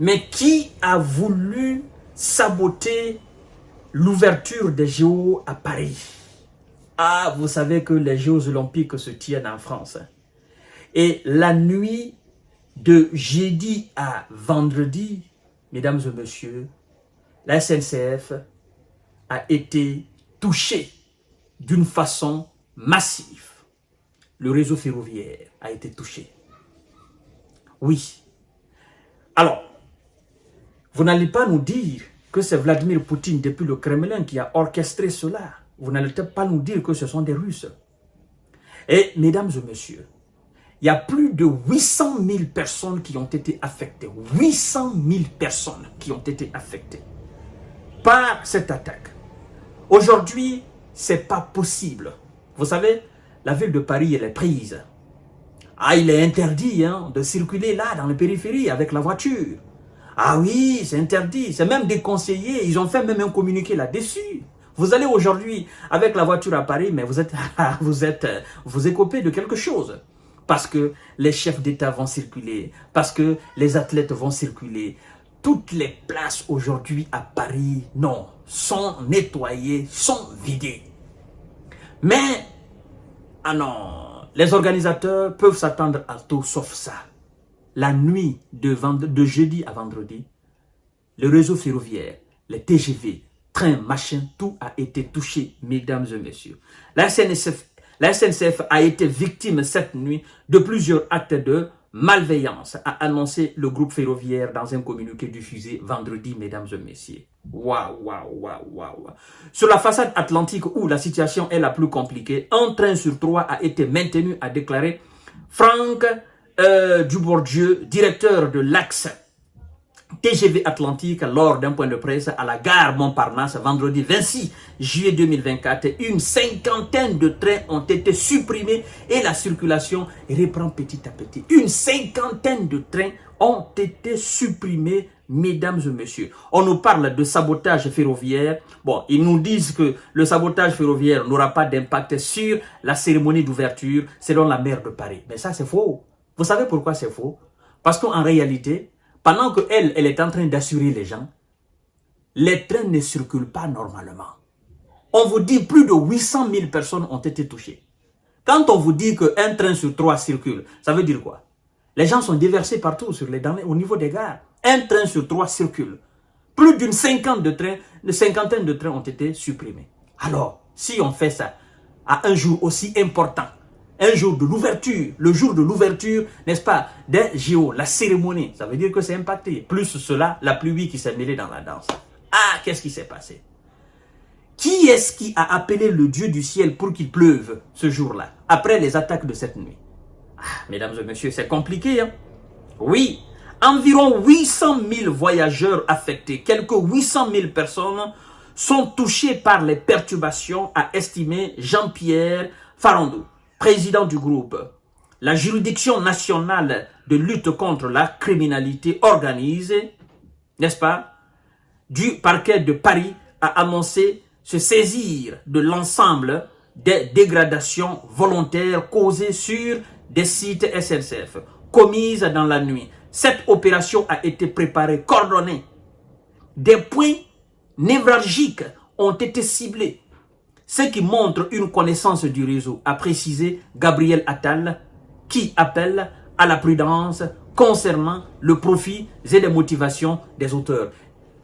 Mais qui a voulu saboter l'ouverture des JO à Paris? Ah, vous savez que les Jeux olympiques se tiennent en France. Et la nuit de jeudi à vendredi, mesdames et messieurs, la SNCF a été touchée d'une façon massive. Le réseau ferroviaire a été touché. Oui. Alors, vous n'allez pas nous dire que c'est Vladimir Poutine depuis le Kremlin qui a orchestré cela. Vous n'allez pas nous dire que ce sont des Russes. Et mesdames et messieurs, il y a plus de 800 000 personnes qui ont été affectées. 800 000 personnes qui ont été affectées par cette attaque. Aujourd'hui, ce n'est pas possible. Vous savez, la ville de Paris, elle est prise. Ah, il est interdit de circuler là, dans les périphéries, avec la voiture. Ah oui, c'est interdit. C'est même déconseillé. Ils ont fait même un communiqué là-dessus. Vous allez aujourd'hui avec la voiture à Paris, mais vous écopez de quelque chose. Parce que les chefs d'État vont circuler, parce que les athlètes vont circuler. Toutes les places aujourd'hui à Paris, non, sont nettoyées, sont vidées. Mais, ah non, les organisateurs peuvent s'attendre à tout sauf ça. La nuit de jeudi à vendredi, le réseau ferroviaire, les TGV, trains, machins, tout a été touché, mesdames et messieurs. La SNCF a été victime cette nuit de plusieurs actes de malveillance, a annoncé le groupe ferroviaire dans un communiqué diffusé vendredi, mesdames et messieurs. Waouh, waouh, waouh, waouh. Sur la façade atlantique où la situation est la plus compliquée, un train sur 3 a été maintenu, a déclaré Franck Dubourdieu, directeur de l'axe TGV Atlantique, lors d'un point de presse à la gare Montparnasse vendredi 26 juillet 2024. Une cinquantaine de trains ont été supprimés et la circulation reprend petit à petit. Une cinquantaine de trains ont été supprimés, mesdames et messieurs. On nous parle de sabotage ferroviaire. Bon, ils nous disent que le sabotage ferroviaire n'aura pas d'impact sur la cérémonie d'ouverture selon la maire de Paris. Mais ça, c'est faux. Vous savez pourquoi c'est faux? Parce qu'en réalité, pendant qu'elle est en train d'assurer les gens, les trains ne circulent pas normalement. On vous dit plus de 800 000 personnes ont été touchées. Quand on vous dit qu'un train sur 3 circule, ça veut dire quoi? Les gens sont déversés partout au niveau des gares. Un train sur 3 circule. Plus d'une cinquantaine de trains ont été supprimés. Alors, si on fait ça à un jour aussi important, un jour de l'ouverture, le jour de l'ouverture, n'est-ce pas, des JO, la cérémonie, ça veut dire que c'est impacté. Plus cela, la pluie qui s'est mêlée dans la danse. Ah, qu'est-ce qui s'est passé? Qui est-ce qui a appelé le Dieu du ciel pour qu'il pleuve ce jour-là, après les attaques de cette nuit? Ah, mesdames et messieurs, c'est compliqué, hein? Oui, environ 800 000 voyageurs affectés, quelques 800 000 personnes sont touchées par les perturbations, a estimé Jean-Pierre Farandou, président du groupe. La juridiction nationale de lutte contre la criminalité organisée, n'est-ce pas, du parquet de Paris a annoncé se saisir de l'ensemble des dégradations volontaires causées sur des sites SNCF, commises dans la nuit. Cette opération a été préparée, coordonnée. Des points névralgiques ont été ciblés, ce qui montre une connaissance du réseau, a précisé Gabriel Attal, qui appelle à la prudence concernant le profit et les motivations des auteurs.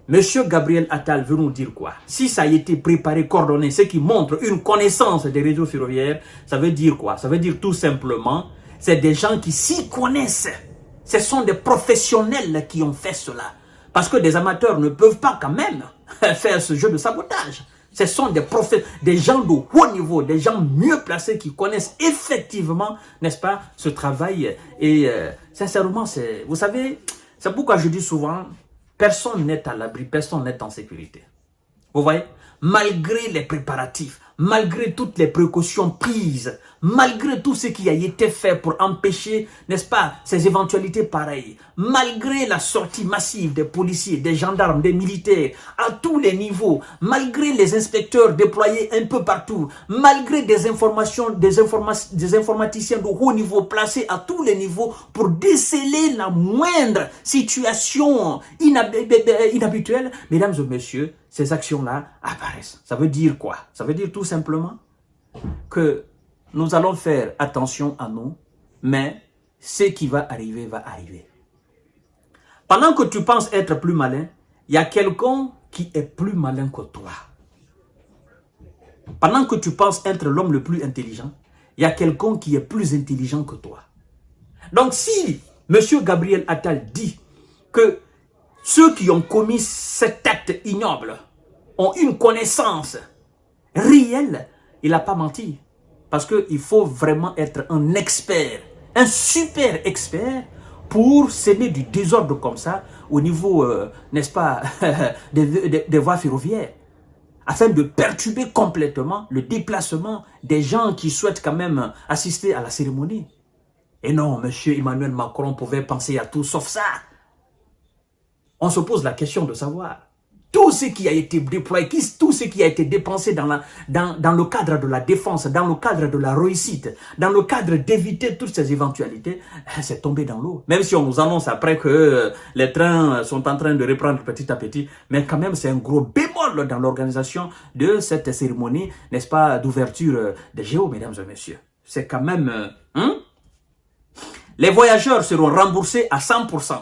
Monsieur Gabriel Attal veut nous dire quoi? Si ça a été préparé, coordonné, ce qui montre une connaissance des réseaux ferroviaires, ça veut dire quoi? Ça veut dire tout simplement, c'est des gens qui s'y connaissent. Ce sont des professionnels qui ont fait cela. Parce que des amateurs ne peuvent pas quand même faire ce jeu de sabotage. Ce sont des gens de haut niveau, des gens mieux placés qui connaissent effectivement, n'est-ce pas, ce travail. Et sincèrement, vous savez, c'est pourquoi je dis souvent, personne n'est à l'abri, personne n'est en sécurité. Vous voyez, malgré les préparatifs, malgré toutes les précautions prises, malgré tout ce qui a été fait pour empêcher, n'est-ce pas, ces éventualités pareilles, malgré la sortie massive des policiers, des gendarmes, des militaires, à tous les niveaux, malgré les inspecteurs déployés un peu partout, malgré des informaticiens de haut niveau placés à tous les niveaux pour déceler la moindre situation inhabituelle, mesdames et messieurs, ces actions-là apparaissent. Ça veut dire quoi? Ça veut dire tout simplement que nous allons faire attention à nous, mais ce qui va arriver, va arriver. Pendant que tu penses être plus malin, il y a quelqu'un qui est plus malin que toi. Pendant que tu penses être l'homme le plus intelligent, il y a quelqu'un qui est plus intelligent que toi. Donc si M. Gabriel Attal dit que ceux qui ont commis cet acte ignoble ont une connaissance réelle, il n'a pas menti. Parce qu'il faut vraiment être un expert, un super expert pour semer du désordre comme ça au niveau, n'est-ce pas, des voies ferroviaires, afin de perturber complètement le déplacement des gens qui souhaitent quand même assister à la cérémonie. Et non, M. Emmanuel Macron pouvait penser à tout sauf ça. On se pose la question de savoir tout ce qui a été déployé, tout ce qui a été dépensé dans le cadre de la défense, dans le cadre de la réussite, dans le cadre d'éviter toutes ces éventualités, c'est tombé dans l'eau. Même si on nous annonce après que les trains sont en train de reprendre petit à petit, mais quand même c'est un gros bémol dans l'organisation de cette cérémonie, n'est-ce pas, d'ouverture des JO, mesdames et messieurs. C'est quand même... Les voyageurs seront remboursés à 100%.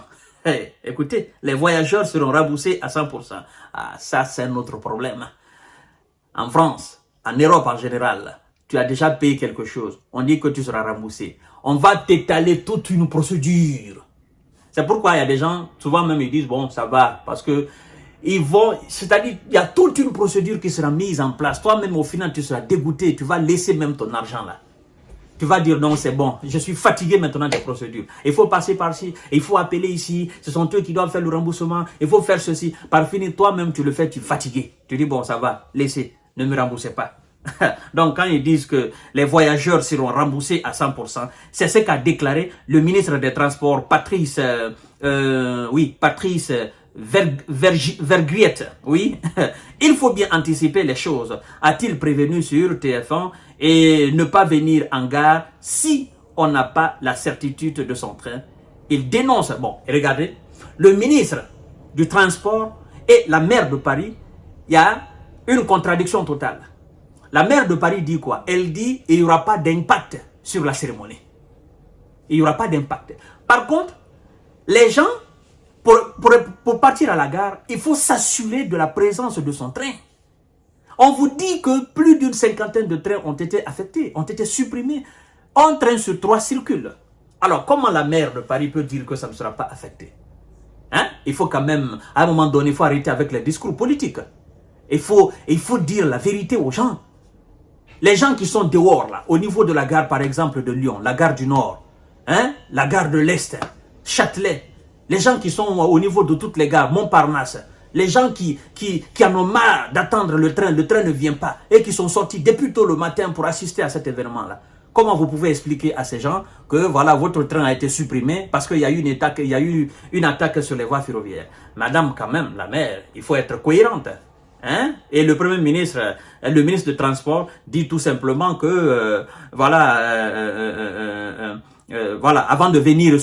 Hey, écoutez, les voyageurs seront remboursés à 100%. Ah, ça, c'est un autre problème. En France, en Europe en général, tu as déjà payé quelque chose. On dit que tu seras remboursé. On va t'étaler toute une procédure. C'est pourquoi il y a des gens, souvent même ils disent, bon, ça va, parce que ils vont, c'est-à-dire, il y a toute une procédure qui sera mise en place. Toi-même, au final, tu seras dégoûté. Tu vas laisser même ton argent là. Tu vas dire non, c'est bon, je suis fatigué maintenant des procédures. Il faut passer par-ci, il faut appeler ici, ce sont eux qui doivent faire le remboursement, il faut faire ceci. Par finir, toi-même tu le fais, tu es fatigué. Tu dis bon, ça va, laissez, ne me remboursez pas. Donc quand ils disent que les voyageurs seront remboursés à 100%, c'est ce qu'a déclaré le ministre des Transports, Patrice Vergriete, oui. Il faut bien anticiper les choses, a-t-il prévenu sur TF1, et ne pas venir en gare si on n'a pas la certitude de son train. Il dénonce, bon, regardez, le ministre du Transport et la maire de Paris, il y a une contradiction totale. La maire de Paris dit quoi? Elle dit il n'y aura pas d'impact sur la cérémonie. Il n'y aura pas d'impact. Par contre, les gens, pour partir à la gare, il faut s'assurer de la présence de son train. On vous dit que plus d'une cinquantaine de trains ont été affectés, ont été supprimés. Un train sur 3 circule. Alors, comment la maire de Paris peut dire que ça ne sera pas affecté? Hein? Il faut quand même, à un moment donné, il faut arrêter avec les discours politiques. Il faut dire la vérité aux gens. Les gens qui sont dehors, là, au niveau de la gare, par exemple, de Lyon, la gare du Nord, hein? La gare de l'Est, Châtelet, les gens qui sont au niveau de toutes les gares, Montparnasse, les gens qui en ont marre d'attendre le train ne vient pas, et qui sont sortis depuis tôt le matin pour assister à cet événement-là. Comment vous pouvez expliquer à ces gens que voilà, votre train a été supprimé parce qu'il y a eu une attaque sur les voies ferroviaires? Madame, quand même, la maire, il faut être cohérente. Hein? Et le Premier ministre, le ministre des Transports dit tout simplement que voilà, avant de venir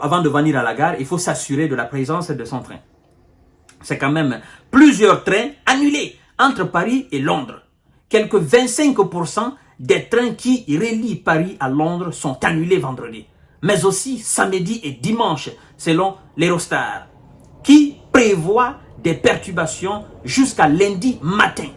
avant de venir à la gare, il faut s'assurer de la présence de son train. C'est quand même plusieurs trains annulés entre Paris et Londres. Quelques 25% des trains qui relient Paris à Londres sont annulés vendredi. Mais aussi samedi et dimanche, selon l'Eurostar, qui prévoit des perturbations jusqu'à lundi matin.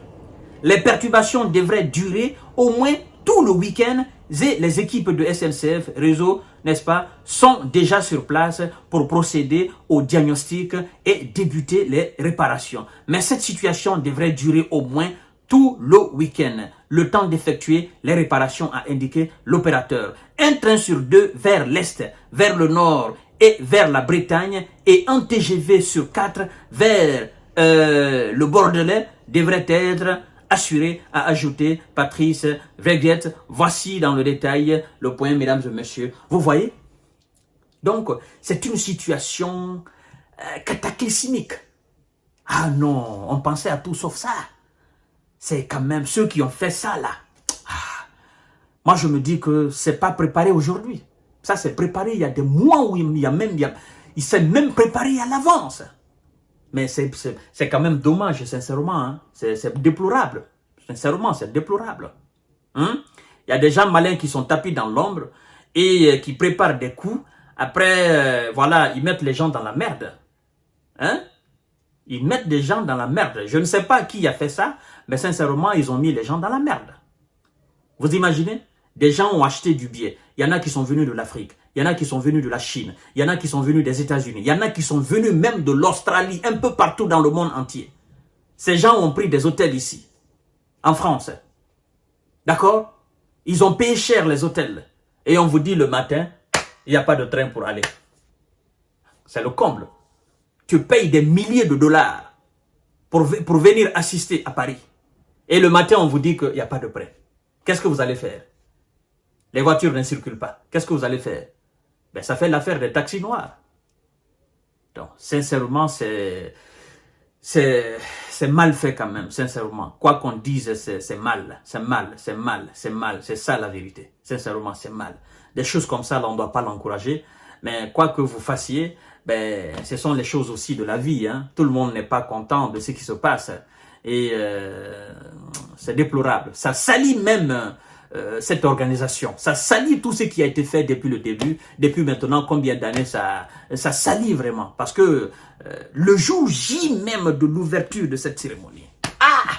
Les perturbations devraient durer au moins tout le week-end et les équipes de SNCF Réseau, n'est-ce pas, sont déjà sur place pour procéder au diagnostic et débuter les réparations. Mais cette situation devrait durer au moins tout le week-end, le temps d'effectuer les réparations, a indiqué l'opérateur. Un train sur 2 vers l'est, vers le nord et vers la Bretagne et un TGV sur 4 vers le Bordelais devrait être assuré, a ajouté Patrice Vergette. Voici dans le détail le point, mesdames et messieurs. Vous voyez? Donc, c'est une situation cataclysmique. Ah non, on pensait à tout sauf ça. C'est quand même ceux qui ont fait ça là. Ah, moi, je me dis que c'est pas préparé aujourd'hui. Ça, c'est préparé il y a des mois où il s'est même préparé à l'avance. Mais c'est quand même dommage, sincèrement. Hein? C'est déplorable. Sincèrement, c'est déplorable. Hein? Il y a des gens malins qui sont tapis dans l'ombre et qui préparent des coups. Après, voilà, ils mettent les gens dans la merde. Hein? Ils mettent des gens dans la merde. Je ne sais pas qui a fait ça, mais sincèrement, ils ont mis les gens dans la merde. Vous imaginez? Des gens ont acheté du billet. Il y en a qui sont venus de l'Afrique. Il y en a qui sont venus de la Chine. Il y en a qui sont venus des États-Unis. Il y en a qui sont venus même de l'Australie, un peu partout dans le monde entier. Ces gens ont pris des hôtels ici, en France. D'accord? Ils ont payé cher les hôtels. Et on vous dit le matin, il n'y a pas de train pour aller. C'est le comble. Tu payes des milliers de dollars pour venir assister à Paris. Et le matin, on vous dit qu'il n'y a pas de train. Qu'est-ce que vous allez faire? Les voitures ne circulent pas. Qu'est-ce que vous allez faire? Ben, ça fait l'affaire des taxis noirs. Donc, sincèrement, c'est mal fait quand même, sincèrement. Quoi qu'on dise, c'est mal. C'est mal, c'est mal, c'est mal. C'est ça la vérité. Sincèrement, c'est mal. Des choses comme ça, là, on ne doit pas l'encourager. Mais quoi que vous fassiez, ben, ce sont les choses aussi de la vie. Hein. Tout le monde n'est pas content de ce qui se passe. Et c'est déplorable. Ça salit même cette organisation. Ça salit tout ce qui a été fait depuis le début. Depuis maintenant, combien d'années ça salit vraiment. Parce que le jour J même de l'ouverture de cette cérémonie. Ah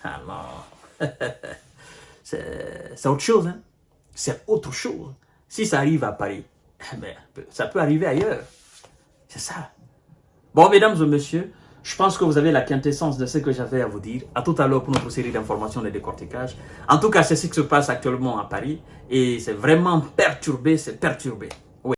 alors, c'est autre chose. Hein. C'est autre chose. Si ça arrive à Paris, ben, ça peut arriver ailleurs. C'est ça. Bon, mesdames et messieurs, je pense que vous avez la quintessence de ce que j'avais à vous dire. À tout à l'heure pour notre série d'informations et de décortiquage. En tout cas, c'est ce qui se passe actuellement à Paris. Et c'est vraiment perturbé, c'est perturbé.